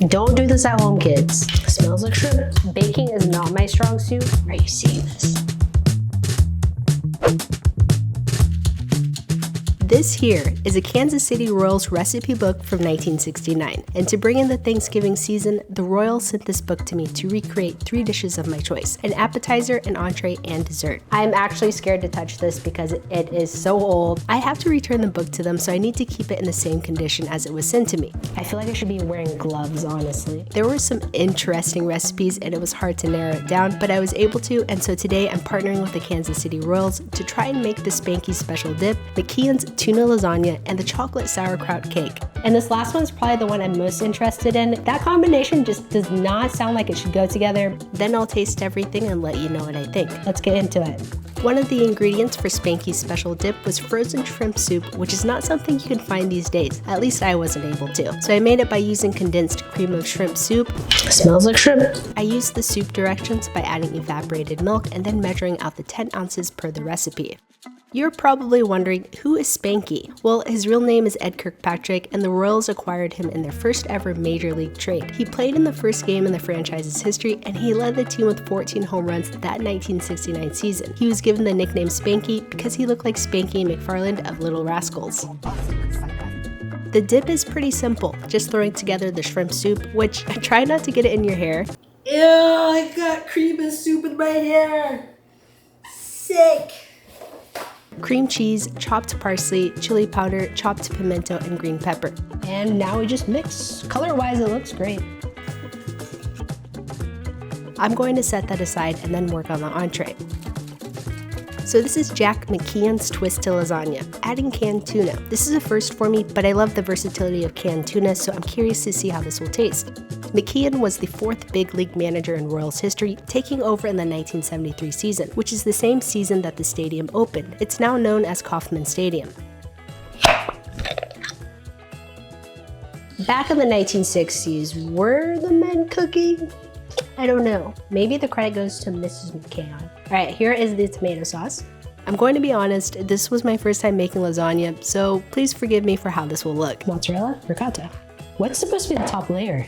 Don't do this at home, kids. It smells like shrimp. Baking is not my strong suit. Are you seeing this? This here is a Kansas City Royals recipe book from 1969, and to bring in the Thanksgiving season, the Royals sent this book to me to recreate 3 dishes of my choice: an appetizer, an entree, and dessert. I'm actually scared to touch this because it is so old. I have to return the book to them, so I need to keep it in the same condition as it was sent to me. I feel like I should be wearing gloves, honestly. There were some interesting recipes and it was hard to narrow it down, but I was able to, and so today I'm partnering with the Kansas City Royals to try and make the Spanky special dip, McKeon's tuna lasagna, and the chocolate sauerkraut cake. And this last one's probably the one I'm most interested in. That combination just does not sound like it should go together. Then I'll taste everything and let you know what I think. Let's get into it. One of the ingredients for Spanky's special dip was frozen shrimp soup, which is not something you can find these days. At least I wasn't able to. So I made it by using condensed cream of shrimp soup. It smells like shrimp. I used the soup directions by adding evaporated milk and then measuring out the 10 ounces per the recipe. You're probably wondering, who is Spanky? Well, his real name is Ed Kirkpatrick, and the Royals acquired him in their first ever major league trade. He played in the first game in the franchise's history, and he led the team with 14 home runs that 1969 season. He was given the nickname Spanky because he looked like Spanky McFarland of Little Rascals. The dip is pretty simple, just throwing together the shrimp soup, which try not to get it in your hair. Ew, I got cream and soup in my hair. Sick. Cream cheese, chopped parsley, chili powder, chopped pimento, and green pepper. And now we just mix. Color-wise, it looks great. I'm going to set that aside and then work on the entree. So this is Jack McKeon's twist to lasagna, adding canned tuna. This is a first for me, but I love the versatility of canned tuna, so I'm curious to see how this will taste. McKeon was the 4th big league manager in Royals history, taking over in the 1973 season, which is the same season that the stadium opened. It's now known as Kauffman Stadium. Back in the 1960s, were the men cooking? I don't know. Maybe the credit goes to Mrs. McKeon. All right, here is the tomato sauce. I'm going to be honest, this was my first time making lasagna, so please forgive me for how this will look. Mozzarella, ricotta. What's supposed to be the top layer?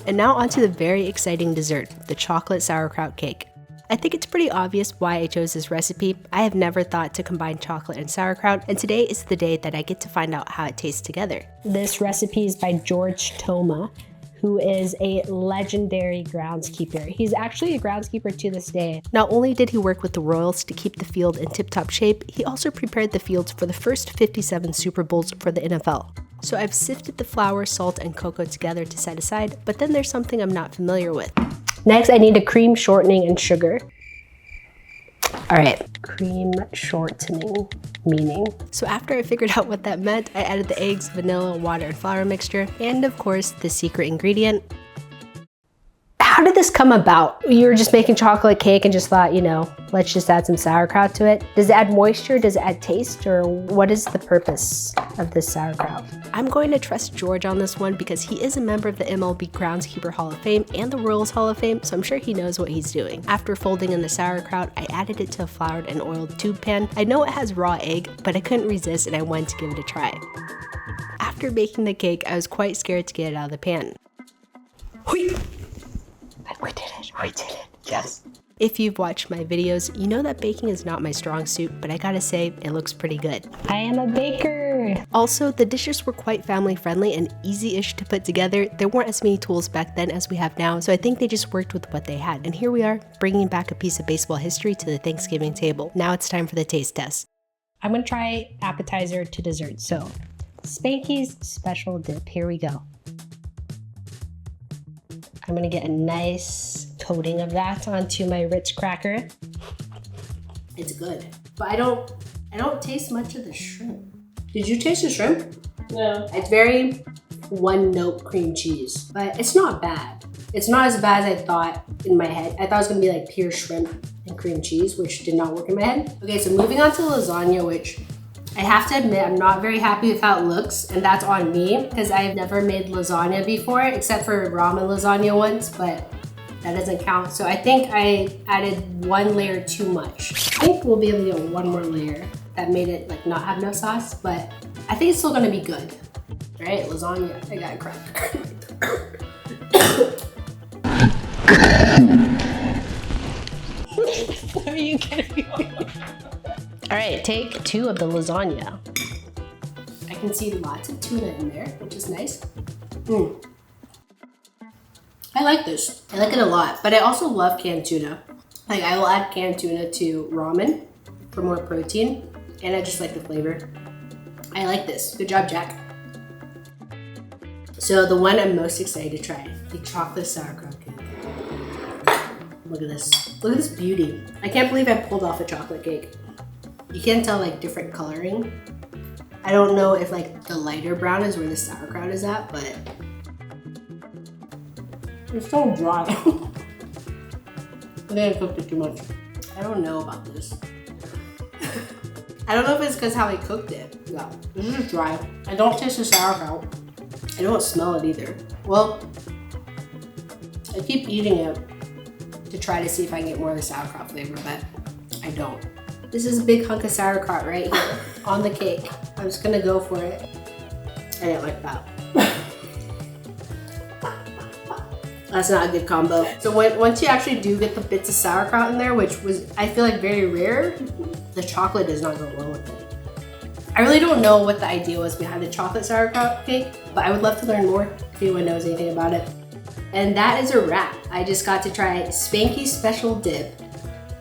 And now onto the very exciting dessert, the chocolate sauerkraut cake. I think it's pretty obvious why I chose this recipe. I have never thought to combine chocolate and sauerkraut, and today is the day that I get to find out how it tastes together. This recipe is by George Toma, who is a legendary groundskeeper. He's actually a groundskeeper to this day. Not only did he work with the Royals to keep the field in tip-top shape, he also prepared the fields for the first 57 Super Bowls for the NFL. So I've sifted the flour, salt, and cocoa together to set aside, but then there's something I'm not familiar with. Next, I need a cream shortening and sugar. All right, cream shortening, meaning. So after I figured out what that meant, I added the eggs, vanilla, water, and flour mixture, and of course, the secret ingredient. How did this come about? You were just making chocolate cake and just thought, let's just add some sauerkraut to it. Does it add moisture? Does it add taste? Or what is the purpose of this sauerkraut? I'm going to trust George on this one because he is a member of the MLB Groundskeeper Hall of Fame and the Royals Hall of Fame, so I'm sure he knows what he's doing. After folding in the sauerkraut, I added it to a floured and oiled tube pan. I know it has raw egg, but I couldn't resist and I wanted to give it a try. After baking the cake, I was quite scared to get it out of the pan. We did it, yes. If you've watched my videos, you know that baking is not my strong suit, but I gotta say, it looks pretty good. I am a baker! Also, the dishes were quite family friendly and easy-ish to put together. There weren't as many tools back then as we have now, so I think they just worked with what they had. And here we are, bringing back a piece of baseball history to the Thanksgiving table. Now it's time for the taste test. I'm gonna try appetizer to dessert, so Spanky's special dip, here we go. I'm gonna get a nice coating of that onto my Ritz cracker. It's good, but I don't taste much of the shrimp. Did you taste the shrimp? No. It's very one-note cream cheese, but it's not bad. It's not as bad as I thought in my head. I thought it was gonna be like pure shrimp and cream cheese, which did not work in my head. Okay, so moving on to lasagna, which I have to admit, I'm not very happy with how it looks, and that's on me because I've never made lasagna before, except for ramen lasagna once, but that doesn't count. So I think I added 1 layer too much. I think we'll be able to get 1 more layer. that made it like not have no sauce, but I think it's still gonna be good. All right, lasagna, I got a crack. Are you kidding me? All right, take 2 of the lasagna. I can see lots of tuna in there, which is nice. I like this. I like it a lot, but I also love canned tuna. Like, I will add canned tuna to ramen for more protein, and I just like the flavor. I like this. Good job, Jack. So the one I'm most excited to try, the chocolate sauerkraut cake. Look at this. Look at this beauty. I can't believe I pulled off a chocolate cake. You can tell like different coloring. I don't know if like the lighter brown is where the sauerkraut is at, but it's so dry. I think I cooked it too much. I don't know about this. I don't know if it's because how I cooked it. Yeah, this is dry. I don't taste the sauerkraut. I don't smell it either. Well, I keep eating it to try to see if I can get more of the sauerkraut flavor, but I don't. This is a big hunk of sauerkraut right here on the cake. I'm just gonna go for it. I didn't like that. That's not a good combo. So once you actually do get the bits of sauerkraut in there, which was, I feel like, very rare, the chocolate does not go well with it. I really don't know what the idea was behind the chocolate sauerkraut cake, but I would love to learn more if anyone knows anything about it. And that is a wrap. I just got to try Spanky's special dip,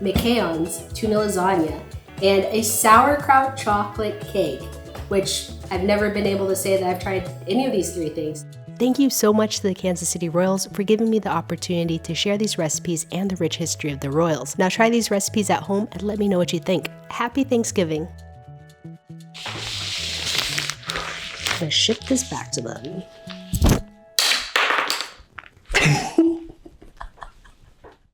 McKeon's tuna lasagna, and a sauerkraut chocolate cake, which I've never been able to say that I've tried any of these 3 things. Thank you so much to the Kansas City Royals for giving me the opportunity to share these recipes and the rich history of the Royals. Now try these recipes at home and let me know what you think. Happy Thanksgiving. I'm gonna ship this back to them.